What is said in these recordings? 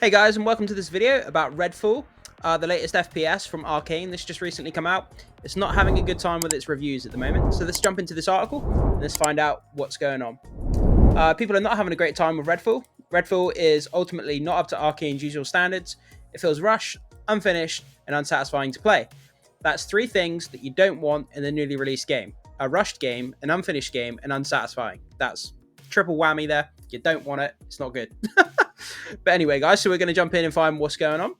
Hey guys, and welcome to this video about Redfall, the latest FPS from Arkane. This just recently come out. It's not having a good time with its reviews at the moment, so let's jump into this article and let's find out what's going on. People are not having a great time with Redfall. Redfall is ultimately not up to Arkane's usual standards. It feels rushed, unfinished, and unsatisfying to play. That's three things that you don't want in a newly released game. A rushed game, an unfinished game, and unsatisfying. That's triple whammy there. You don't want it. It's not good. But anyway, guys, so we're going to jump in and find what's going on.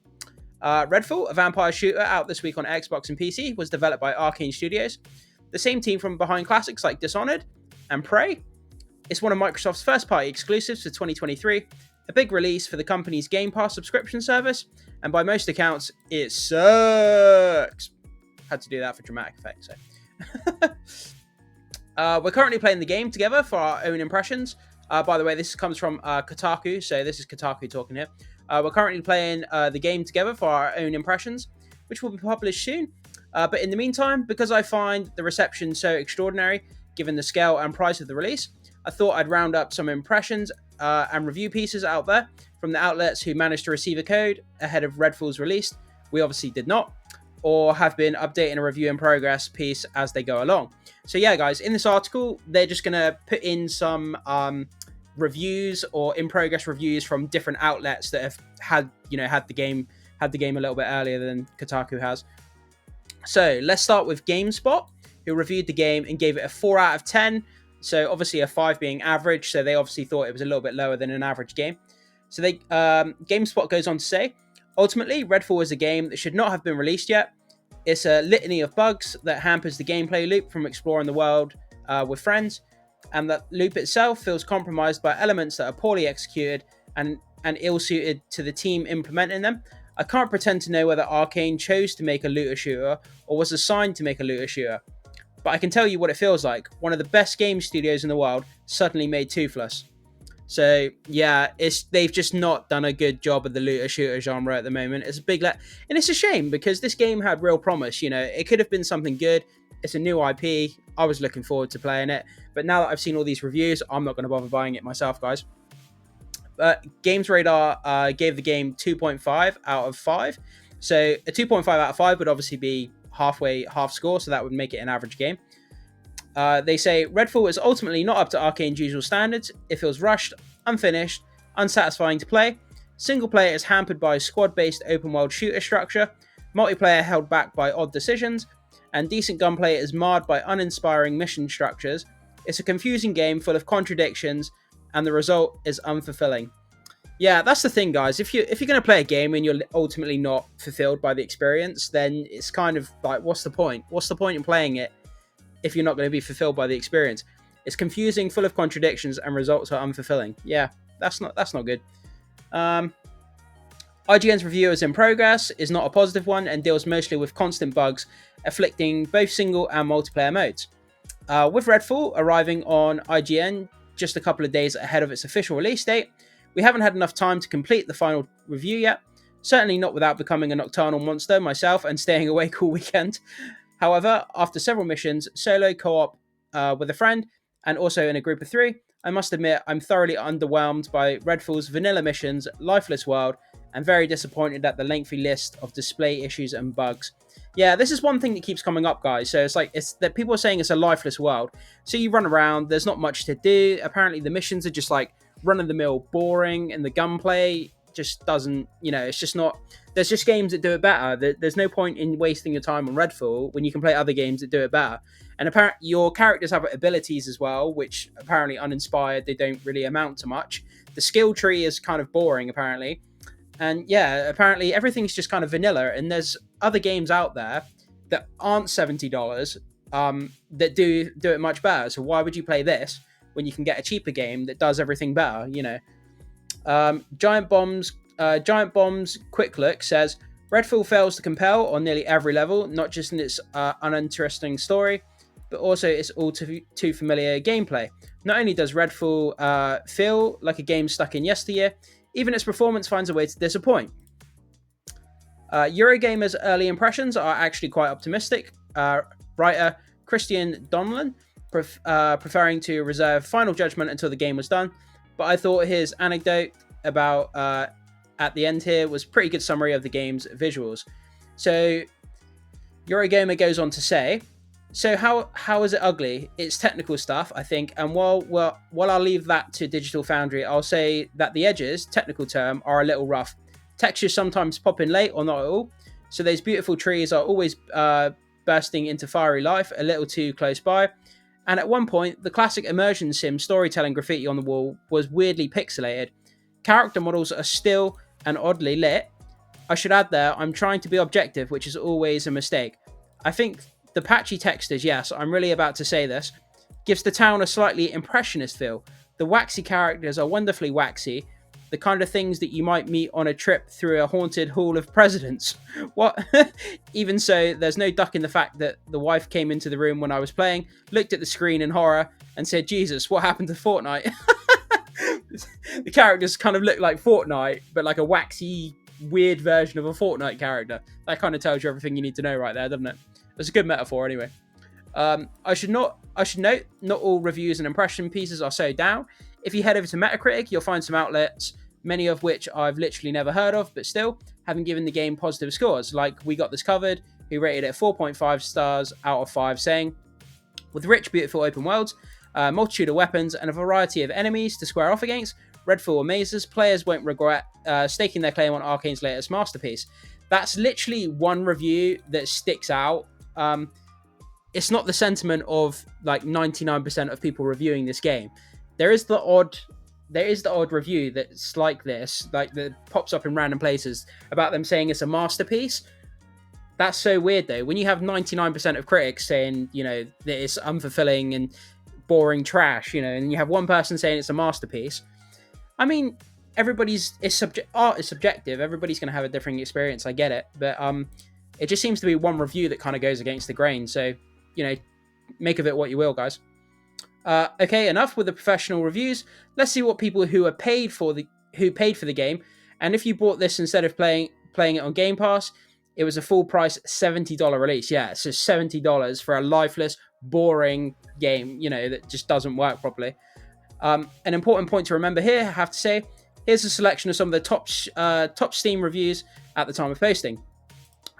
Redfall, a vampire shooter out this week on Xbox and PC, was developed by Arkane Studios, the same team from behind classics like Dishonored and Prey. It's one of Microsoft's first-party exclusives for 2023, a big release for the company's Game Pass subscription service, and by most accounts, it sucks. Had to do that for dramatic effect, so. We're currently playing the game together for our own impressions. By the way, this comes from Kotaku, so this is Kotaku talking here. We're currently playing the game together for our own impressions, which will be published soon. But in the meantime, because I find the reception so extraordinary, given the scale and price of the release, I thought I'd round up some impressions and review pieces out there from the outlets who managed to receive a code ahead of Redfall's release. We obviously did not, or have been updating a review in progress piece as they go along. So yeah, guys, in this article, they're just going to put in some reviews or in progress reviews from different outlets that have had the game a little bit earlier than Kotaku has. So let's start with GameSpot, who reviewed the game and gave it a 4 out of 10. So obviously a 5 being average, so they obviously thought it was a little bit lower than an average game. So they GameSpot goes on to say, ultimately, Redfall is a game that should not have been released yet. It's a litany of bugs that hampers the gameplay loop from exploring the world with friends, and that loop itself feels compromised by elements that are poorly executed and ill-suited to the team implementing them. I can't pretend to know whether Arkane chose to make a looter shooter or was assigned to make a looter shooter, but I can tell you what it feels like. One of the best game studios in the world suddenly made Toothless. So yeah, they've just not done a good job of the looter shooter genre at the moment. It's a big and it's a shame because this game had real promise. It could have been something good. It's a new IP. I was looking forward to playing it, but now that I've seen all these reviews, I'm not going to bother buying it myself, guys. Games Radar gave the game 2.5 out of 5. So a 2.5 out of 5 would obviously be half score, so that would make it an average game. They say Redfall is ultimately not up to Arkane's usual standards. It feels rushed, unfinished, unsatisfying to play. Single player is hampered by squad-based open-world shooter structure. Multiplayer held back by odd decisions, and decent gunplay is marred by uninspiring mission structures. It's a confusing game full of contradictions, and the result is unfulfilling. Yeah, that's the thing, guys. If you're going to play a game and you're ultimately not fulfilled by the experience, then it's kind of like, what's the point? What's the point in playing it if you're not going to be fulfilled by the experience? It's confusing, full of contradictions, and results are unfulfilling. Yeah, that's not good. IGN's review is in progress, is not a positive one, and deals mostly with constant bugs afflicting both single and multiplayer modes. With Redfall arriving on IGN just a couple of days ahead of its official release date, we haven't had enough time to complete the final review yet. Certainly not without becoming a nocturnal monster myself and staying awake all weekend. However, after several missions, solo, co-op with a friend, and also in a group of 3, I must admit I'm thoroughly underwhelmed by Redfall's vanilla missions, lifeless world, and very disappointed at the lengthy list of display issues and bugs. Yeah, this is one thing that keeps coming up, guys. So it's that people are saying it's a lifeless world. So you run around, there's not much to do. Apparently the missions are just like run-of-the-mill boring, and the gunplay just doesn't, it's just not. There's just games that do it better. There's no point in wasting your time on Redfall when you can play other games that do it better. And apparently your characters have abilities as well, which apparently uninspired, they don't really amount to much. The skill tree is kind of boring, apparently. And yeah, apparently everything's just kind of vanilla, and there's other games out there that aren't $70 that do it much better. So why would you play this when you can get a cheaper game that does everything better? Giant Bomb's quick look says Redfall fails to compel on nearly every level, not just in its uninteresting story, but also its all too familiar gameplay. Not only does Redfall feel like a game stuck in yesteryear, even its performance finds a way to disappoint. Eurogamer's early impressions are actually quite optimistic. Writer Christian Donlan preferring to reserve final judgment until the game was done, but I thought his anecdote about at the end here was pretty good summary of the game's visuals. So Eurogamer goes on to say, so how is it ugly? It's technical stuff, I think, and while I'll leave that to Digital Foundry, I'll say that the edges, technical term, are a little rough. Textures sometimes pop in late or not at all, so those beautiful trees are always bursting into fiery life a little too close by. And at one point, the classic immersion sim storytelling graffiti on the wall was weirdly pixelated. Character models are still and oddly lit. I should add there, I'm trying to be objective, which is always a mistake. I think the patchy textures, yes, I'm really about to say this, gives the town a slightly impressionist feel. The waxy characters are wonderfully waxy, the kind of things that you might meet on a trip through a haunted hall of presidents. What? Even so, there's no ducking the fact that the wife came into the room when I was playing, looked at the screen in horror, and said, Jesus, what happened to Fortnite? The characters kind of look like Fortnite, but like a waxy, weird version of a Fortnite character. That kind of tells you everything you need to know right there, doesn't it? It's a good metaphor anyway. I should note, not all reviews and impression pieces are so down. If you head over to Metacritic, you'll find some outlets, many of which I've literally never heard of, but still having given the game positive scores, like We Got This Covered, who rated it 4.5 stars out of 5, saying, with rich, beautiful open worlds, a multitude of weapons, and a variety of enemies to square off against, Redfall amazes, players won't regret staking their claim on Arkane's latest masterpiece. That's literally one review that sticks out. It's not the sentiment of like 99% of people reviewing this game. There is the odd review that's like this, like that pops up in random places about them saying it's a masterpiece. That's so weird though. When you have 99% of critics saying, you know, that it's unfulfilling and boring trash, you know, and you have one person saying it's a masterpiece. I mean, art is subjective. Everybody's going to have a different experience. I get it, but it just seems to be one review that kind of goes against the grain. So, you know, make of it what you will, guys. Okay, enough with the professional reviews. Let's see what people who paid for the game, and if you bought this instead of playing it on Game Pass, it was a full price $70 release. Yeah, so $70 for a lifeless, boring game, you know, that just doesn't work properly. An important point to remember here, I have to say, here's a selection of some of the top Steam reviews at the time of posting.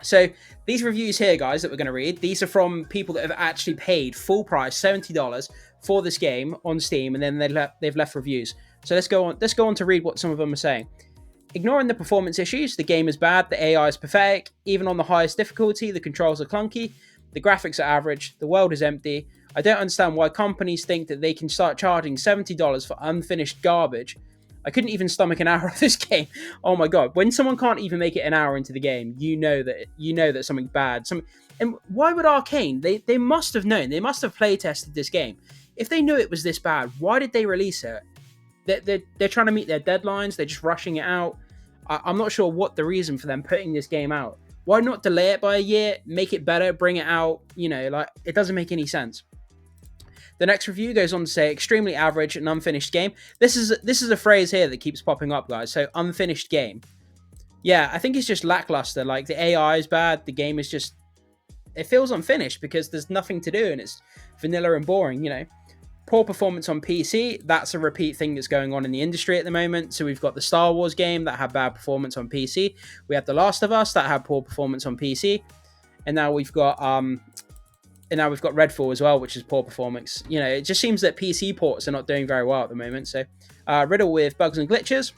So these reviews here, guys, that we're going to read, these are from people that have actually paid full price $70 for this game on Steam, and then they've left reviews. So let's go on to read what some of them are saying. Ignoring the performance issues, the game is bad, the AI is pathetic, even on the highest difficulty, the controls are clunky, the graphics are average, the world is empty. I don't understand why companies think that they can start charging $70 for unfinished garbage. I couldn't even stomach an hour of this game. Oh my god! When someone can't even make it an hour into the game, you know that something's bad. And why would Arkane? They must have known. They must have play tested this game. If they knew it was this bad, why did they release it? They're trying to meet their deadlines. They're just rushing it out. I'm not sure what the reason for them putting this game out. Why not delay it by a year? Make it better. Bring it out. You know, like it doesn't make any sense. The next review goes on to say, extremely average and unfinished game. This is a phrase here that keeps popping up, guys. So, unfinished game. Yeah, I think it's just lackluster. Like, the AI is bad. The game is just... It feels unfinished because there's nothing to do and it's vanilla and boring, you know. Poor performance on PC. That's a repeat thing that's going on in the industry at the moment. So, we've got the Star Wars game that had bad performance on PC. We have The Last of Us that had poor performance on PC. And now we've got... Redfall as well, which is poor performance. You know, it just seems that PC ports are not doing very well at the moment. So, riddle with bugs and glitches.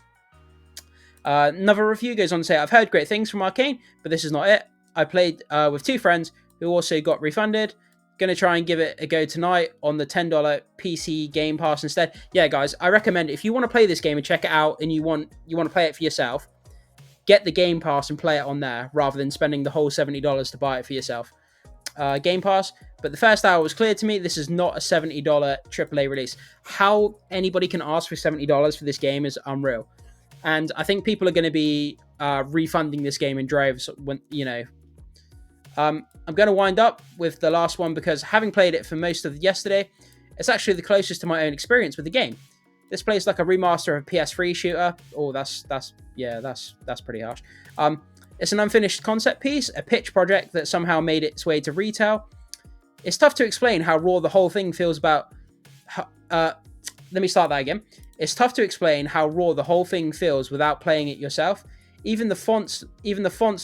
Another review goes on to say, I've heard great things from Arkane, but this is not it. I played with two friends who also got refunded. Gonna try and give it a go tonight on the $10 PC Game Pass instead. Yeah, guys, I recommend if you want to play this game and check it out and you want to play it for yourself, get the Game Pass and play it on there rather than spending the whole $70 to buy it for yourself. Game Pass, but the first hour was clear to me. This is not a $70 AAA release. How anybody can ask for $70 for this game is unreal, and I think people are going to be refunding this game in droves. When you know, I'm going to wind up with the last one because having played it for most of yesterday, it's actually the closest to my own experience with the game. This plays like a remaster of a PS3 shooter. Oh, that's pretty harsh. It's an unfinished concept piece, a pitch project that somehow made its way to retail. It's tough to explain how raw the whole thing feels about... let me start that again. It's tough to explain how raw the whole thing feels without playing it yourself. Even the fonts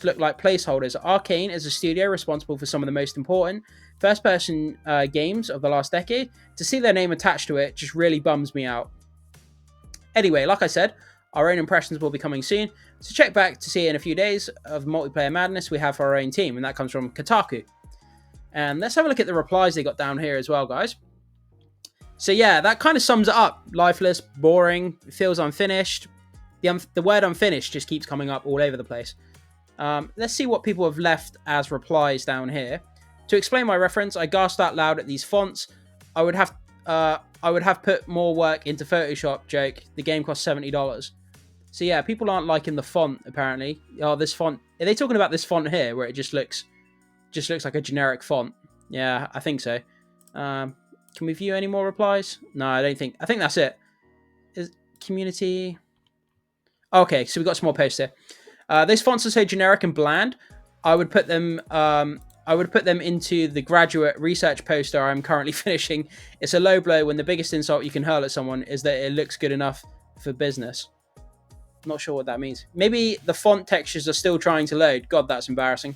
look like placeholders. Arkane is a studio responsible for some of the most important first-person games of the last decade. To see their name attached to it just really bums me out. Anyway, like I said, our own impressions will be coming soon, so check back to see in a few days of multiplayer madness we have for our own team, and that comes from Kotaku. And let's have a look at the replies they got down here as well, guys. So yeah, that kind of sums it up. Lifeless, boring, feels unfinished. The word unfinished just keeps coming up all over the place. Let's see what people have left as replies down here. To explain my reference, I gasped out loud at these fonts. I would have put more work into Photoshop. Joke. The game costs $70. So yeah, people aren't liking the font apparently. Oh, this font. Are they talking about this font here, where it just looks like a generic font? Yeah, I think so. Can we view any more replies? No, I don't think. I think that's it. Is community? Okay, so we got some more posts here. Those fonts are so generic and bland. I would put them into the graduate research poster I'm currently finishing. It's a low blow when the biggest insult you can hurl at someone is that it looks good enough for business. Not sure what that means. Maybe the font textures are still trying to load. God, that's embarrassing.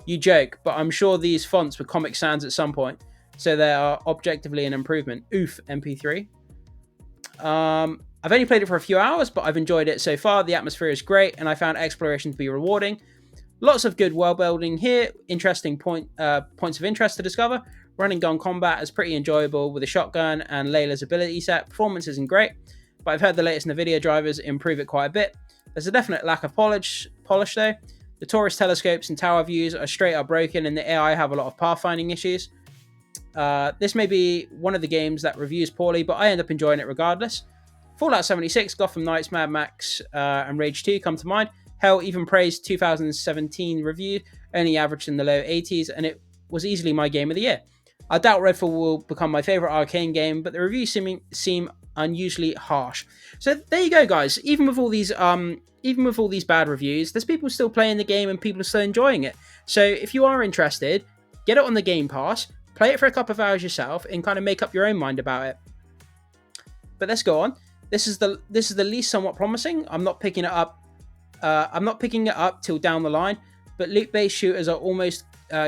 You joke, but I'm sure these fonts were Comic Sans at some point, so they are objectively an improvement. Oof, MP3. I've only played it for a few hours, but I've enjoyed it so far. The atmosphere is great, and I found exploration to be rewarding. Lots of good world building here. Interesting points of interest to discover. Run and gun combat is pretty enjoyable with a shotgun and Layla's ability set. Performance isn't great, but I've heard the latest NVIDIA drivers improve it quite a bit. There's a definite lack of polish though. The tourist telescopes and tower views are straight up broken, and the AI have a lot of pathfinding issues. This may be one of the games that reviews poorly, but I end up enjoying it regardless. Fallout 76, Gotham Knights, Mad Max, and Rage 2 come to mind. Hell, even Praised 2017 review only averaged in the low 80s, and it was easily my game of the year. I doubt Redfall will become my favourite Arkane game, but the reviews seem unusually harsh. So there you go, guys. Even with all these bad reviews, there's people still playing the game and people are still enjoying it. So if you are interested, get it on the Game Pass, play it for a couple of hours yourself, and kind of make up your own mind about it. But let's go on. This is the least somewhat promising. I'm not picking it up till down the line, but loot-based shooters are almost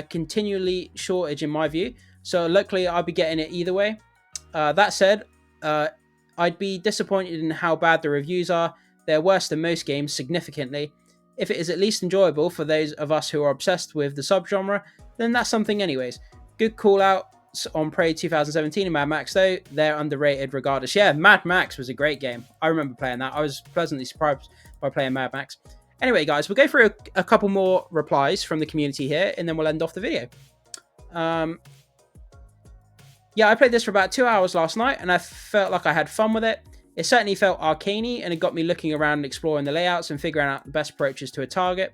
continually shortage in my view. So luckily, I'll be getting it either way. That said, I'd be disappointed in how bad the reviews are. They're worse than most games significantly. If it is at least enjoyable for those of us who are obsessed with the subgenre, then that's something anyways. Good call outs on Prey 2017 and Mad Max though. They're underrated regardless. Yeah, Mad Max was a great game. I remember playing that. I was pleasantly surprised by playing Mad Max. Anyway, guys, we'll go through a couple more replies from the community here, and then we'll end off the video. Yeah, I played this for about 2 hours last night, and I felt like I had fun with it. It certainly felt arcane-y, and it got me looking around and exploring the layouts and figuring out the best approaches to a target.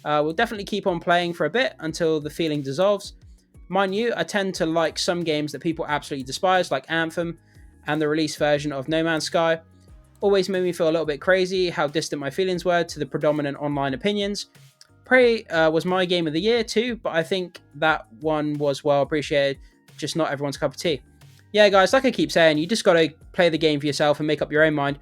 We'll definitely keep on playing for a bit until the feeling dissolves. Mind you, I tend to like some games that people absolutely despise, like Anthem and the release version of No Man's Sky. Always made me feel a little bit crazy how distant my feelings were to the predominant online opinions. Prey was my game of the year too, but I think that one was well appreciated, just not everyone's cup of tea. Yeah, guys, like I keep saying, you just got to play the game for yourself and make up your own mind.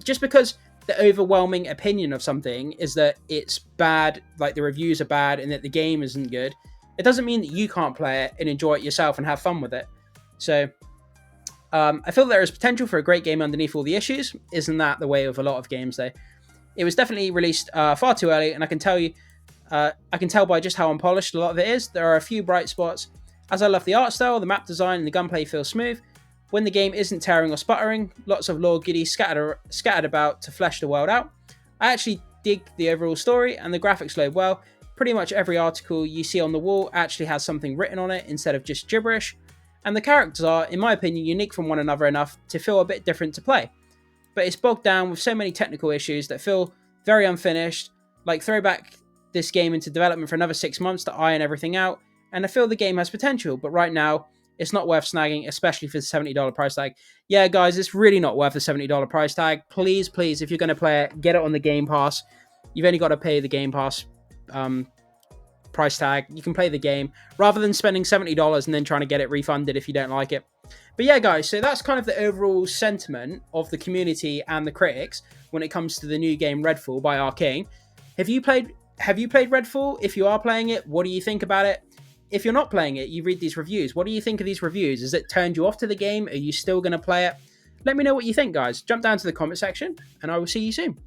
Just because the overwhelming opinion of something is that it's bad, like the reviews are bad and that the game isn't good, it doesn't mean that you can't play it and enjoy it yourself and have fun with it. So I feel there is potential for a great game underneath all the issues. Isn't that the way of a lot of games though? It was definitely released far too early, and I can tell by just how unpolished a lot of it is. There are a few bright spots. As I love the art style, the map design and the gunplay feel smooth. When the game isn't tearing or sputtering, lots of lore goodies scattered about to flesh the world out. I actually dig the overall story, and the graphics load well. Pretty much every article you see on the wall actually has something written on it instead of just gibberish. And the characters are, in my opinion, unique from one another enough to feel a bit different to play. But it's bogged down with so many technical issues that feel very unfinished, like throw back this game into development for another 6 months to iron everything out, and I feel the game has potential, but right now, it's not worth snagging, especially for the $70 price tag. Yeah, guys, it's really not worth the $70 price tag. Please, please, if you're going to play it, get it on the Game Pass. You've only got to pay the Game Pass price tag. You can play the game, rather than spending $70 and then trying to get it refunded if you don't like it. But yeah, guys, so that's kind of the overall sentiment of the community and the critics when it comes to the new game Redfall by Arkane. Have you played Redfall? If you are playing it, what do you think about it? If you're not playing it, you read these reviews. What do you think of these reviews? Has it turned you off to the game? Are you still going to play it? Let me know what you think, guys. Jump down to the comment section, and I will see you soon.